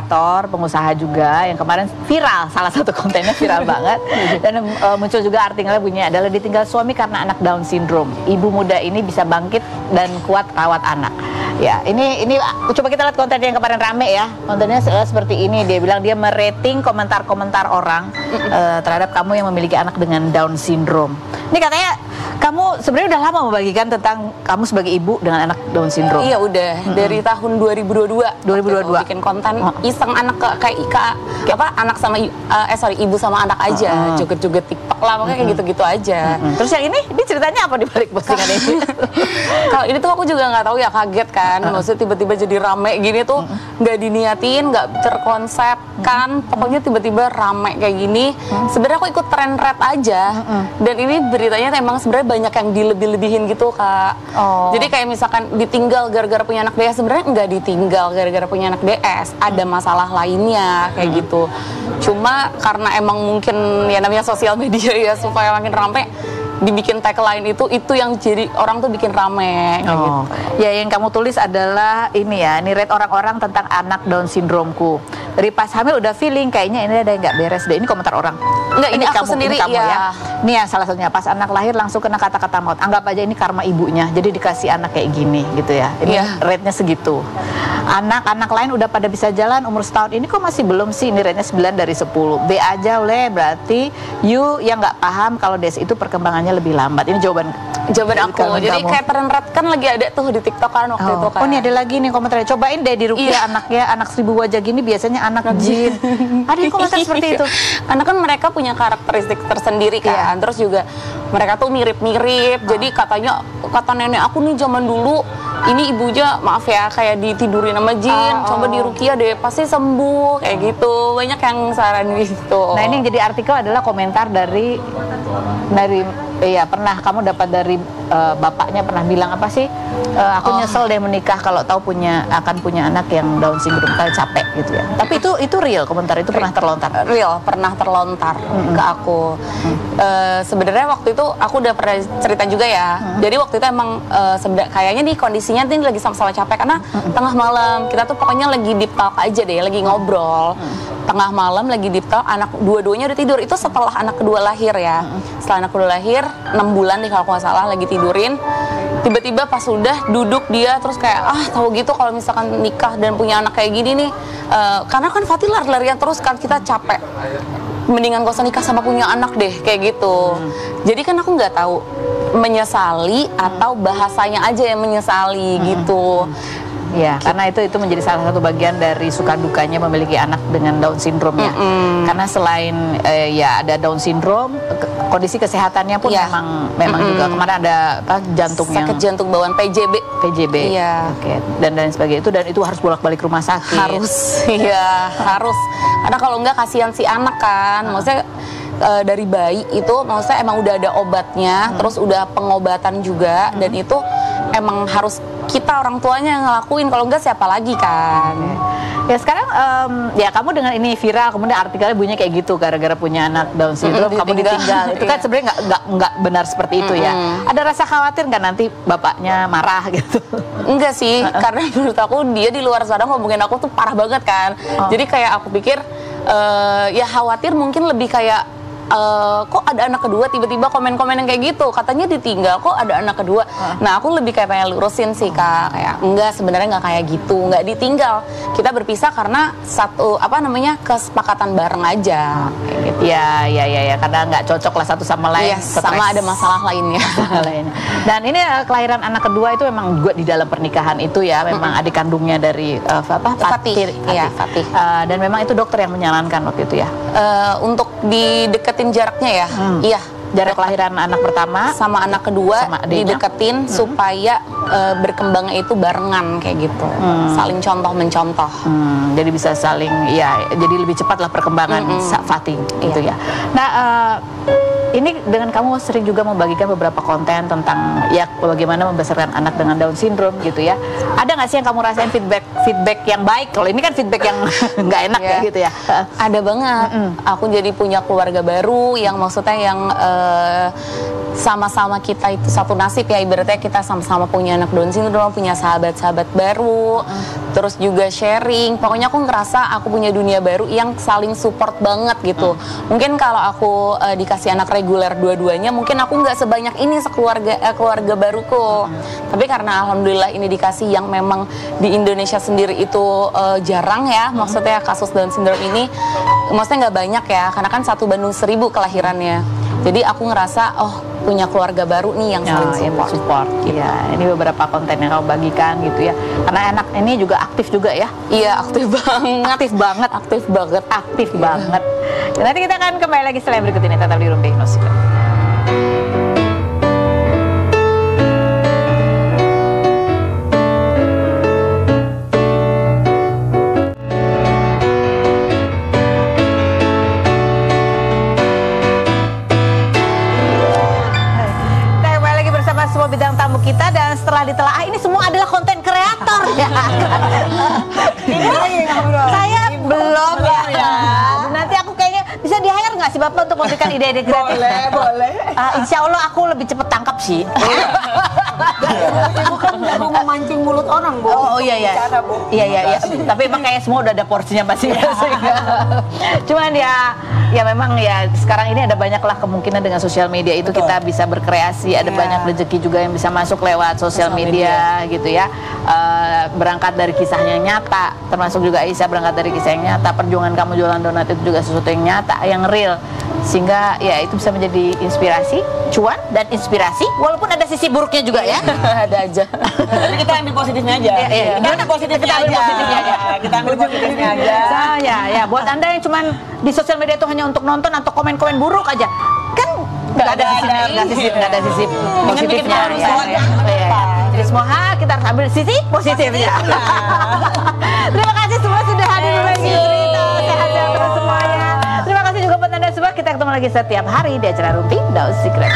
ilustrator, pengusaha juga yang kemarin viral, salah satu kontennya viral banget. Dan muncul juga artikelnya bunyinya adalah ditinggal suami karena anak Down syndrome. Ibu muda ini bisa bangkit dan kuat rawat anak. Ya, ini coba kita lihat konten yang kemarin rame ya. Kontennya seperti ini, dia bilang dia merating komentar-komentar orang terhadap kamu yang memiliki anak dengan Down syndrome. Ini katanya kamu sebenarnya udah lama membagikan tentang kamu sebagai ibu dengan anak Down syndrome. Iya udah dari tahun 2022. 2022 bikin konten iseng anak kayak anak sama ibu sama anak aja, joget-joget TikTok lah, makanya kayak gitu-gitu aja. Terus yang ini ceritanya apa di balik postingan ini? Kalau ini tuh aku juga nggak tahu ya, kaget kan. Maksudnya tiba-tiba jadi rame gini tuh nggak diniatin, nggak terkonsep kan. Pokoknya tiba-tiba rame kayak gini. Sebenarnya aku ikut tren red aja. Dan ini beritanya emang sebenarnya banyak yang dilebih-lebihin gitu, Kak. Jadi kayak misalkan ditinggal gara-gara punya anak DS, sebenarnya nggak ditinggal gara-gara punya anak DS. Ada masalah lainnya kayak gitu. Cuma karena emang mungkin ya namanya sosial media ya, supaya makin rame, dibikin tagline itu yang jadi orang tuh bikin rame kayak gitu. Ya, yang kamu tulis adalah ini ya, ini rate orang-orang tentang anak Down syndromeku. Dari pas hamil udah feeling kayaknya ini ada yang nggak beres deh. Ini komentar orang. Enggak, ini aku sendiri kamu ya. Ini ya salah satunya, pas anak lahir langsung kena kata-kata maut. Anggap aja ini karma ibunya. Jadi dikasih anak kayak gini gitu ya. Ini rate-nya segitu. Anak-anak lain udah pada bisa jalan umur setahun, ini kok masih belum sih? Ini rate-nya 9 dari 10. B aja oleh, berarti you yang nggak paham kalau DS itu perkembangannya lebih lambat. Ini jawaban aku. Jadi kayak tren red kan lagi ada tuh di TikTok kan waktu itu kan. Oh, ini ada lagi nih komentarnya. Cobain deh di Rukia anaknya, anak 1000 wajah gini biasanya anak jin. Ada yang komentar seperti itu. Karena kan mereka punya karakteristik tersendiri kan. Terus juga mereka tuh mirip-mirip. Jadi kata nenek aku nih zaman dulu, ini ibunya maaf ya kayak ditidurin sama jin, coba di Rukia deh pasti sembuh kayak gitu. Banyak yang saran gitu. Nah, ini yang jadi artikel adalah komentar dari pernah kamu dapat dari bapaknya pernah bilang apa sih? Aku nyesel deh menikah kalau tahu akan punya anak yang Down syndrome, kayak capek gitu ya. Tapi itu real, komentar itu pernah terlontar. Real, pernah terlontar ke aku. Sebenarnya waktu itu aku udah pernah cerita juga ya. Jadi waktu itu emang kayaknya nih kondisinya nih lagi sama-sama capek karena tengah malam kita tuh pokoknya lagi deep talk aja deh, lagi ngobrol. Tengah malam lagi deep talk, anak dua-duanya udah tidur. Itu setelah anak kedua lahir ya. Setelah anak kedua lahir 6 bulan deh kalau aku nggak salah, lagi tidurin. Tiba-tiba pas udah duduk dia terus kayak tahu gitu kalau misalkan nikah dan punya anak kayak gini nih, karena kan Fatih lari-larian terus kan, kita capek, mendingan gak usah nikah sama punya anak deh kayak gitu. Jadi kan aku nggak tahu menyesali atau bahasanya aja yang menyesali gitu. Ya, karena itu menjadi salah satu bagian dari suka dukanya memiliki anak dengan Down syndrome ya. Karena selain ada Down syndrome, kondisi kesehatannya pun memang juga kemarin ada sakit jantung bawaan PJB. Iya. Oke. Dan sebagainya dan itu harus bolak-balik rumah sakit. Harus. Karena kalau enggak kasihan si anak kan. Maksudnya dari bayi itu maksudnya emang udah ada obatnya, terus udah pengobatan juga, dan itu emang harus kita orang tuanya yang ngelakuin, kalau enggak siapa lagi kan. Ya sekarang ya kamu dengan ini viral, kemudian artikelnya bunyinya kayak gitu, gara-gara punya anak Down syndrome kamu ditinggal. Itu kan sebenarnya nggak benar seperti itu ya. Ada rasa khawatir nggak nanti bapaknya marah gitu? Enggak sih, karena menurut aku dia di luar sana ngomongin aku tuh parah banget kan. Jadi kayak aku pikir ya khawatir mungkin lebih kayak kok ada anak kedua, tiba-tiba komen-komen yang kayak gitu, katanya ditinggal, kok ada anak kedua. Nah aku lebih kayak pengen lurusin sih Kak, kayak enggak, sebenarnya nggak kayak gitu, nggak ditinggal, kita berpisah karena kesepakatan bareng aja kayak gitu. Ya karena nggak cocok lah satu sama lain, sama ada masalah lainnya. Dan ini kelahiran anak kedua itu memang juga di dalam pernikahan itu ya, memang adik kandungnya dari Fatih. Dan memang itu dokter yang menyarankan waktu itu ya, untuk dideketin jaraknya ya. Iya, jarak kelahiran anak pertama sama anak kedua dideketin supaya berkembangnya itu barengan kayak gitu, saling contoh mencontoh. Jadi bisa saling jadi lebih cepat lah perkembangan Fatih gitu ya. Nah ini dengan kamu sering juga membagikan beberapa konten tentang bagaimana membesarkan anak dengan Down syndrome gitu ya. Ada nggak sih yang kamu rasain feedback yang baik? Kalau ini kan feedback yang nggak enak ya gitu ya. Ada banget. Aku jadi punya keluarga baru yang maksudnya yang sama-sama kita itu satu nasib ya, ibaratnya kita sama-sama punya anak Down syndrome, punya sahabat-sahabat baru, terus juga sharing. Pokoknya aku ngerasa aku punya dunia baru yang saling support banget gitu. Mungkin kalau aku dikasih anak reguler dua-duanya, mungkin aku nggak sebanyak ini keluarga baruku. Tapi karena alhamdulillah ini dikasih yang memang di Indonesia sendiri itu jarang ya, maksudnya kasus Down syndrome ini, maksudnya nggak banyak ya, karena kan 1 Bandung 1000 kelahirannya. Jadi aku ngerasa, oh punya keluarga baru nih yang saling support. Gitu. Ya, ini beberapa konten yang kamu bagikan gitu ya. Karena anak ini juga aktif juga ya. Iya, aktif banget. Aktif banget. Aktif banget. Aktif banget. Dan nanti kita akan kembali lagi setelah berikut ini. Tetap di Rumpi Hipnosis. Semua bidang tamu kita, dan setelah ditelaah ini semua adalah konten kreator ya. Ini saya belum ya. Nanti aku kayaknya bisa di-hire nggak sih Bapak untuk memberikan ide-ide kreatif? Boleh. Insya Allah aku lebih cepet tangkap sih. Ibu kan mau memancing mulut orang, Bu. Oh iya. Iya. Tapi emang kayak semua udah ada porsinya pasti. Cuman ya memang ya sekarang ini ada banyaklah kemungkinan dengan sosial media itu kita bisa berkreasi, ada banyak rezeki juga yang bisa masuk lewat sosial media gitu ya. Berangkat dari kisahnya nyata, termasuk juga Aisyah berangkat dari kisah yang nyata. Perjuangan kamu jualan donat itu juga sesuatu yang nyata, yang real, sehingga ya itu bisa menjadi inspirasi, cuan dan inspirasi, walaupun ada sisi buruknya juga ya. Ada aja. Tapi kita ambil positifnya aja. Iya. Kita ambil positifnya aja. Kita ambil positifnya aja. Ya, buat Anda yang cuman di sosial media itu hanya untuk nonton atau komen-komen buruk aja, kan nggak ada sisi positifnya ya. Jadi semua kita harus ambil sisi positifnya. Terima kasih semua sudah hadir lagi cerita, sehat-sehat terus semuanya. Terima kasih juga buat Anda semua. Kita ketemu lagi setiap hari di acara Rumpi Daus Secret.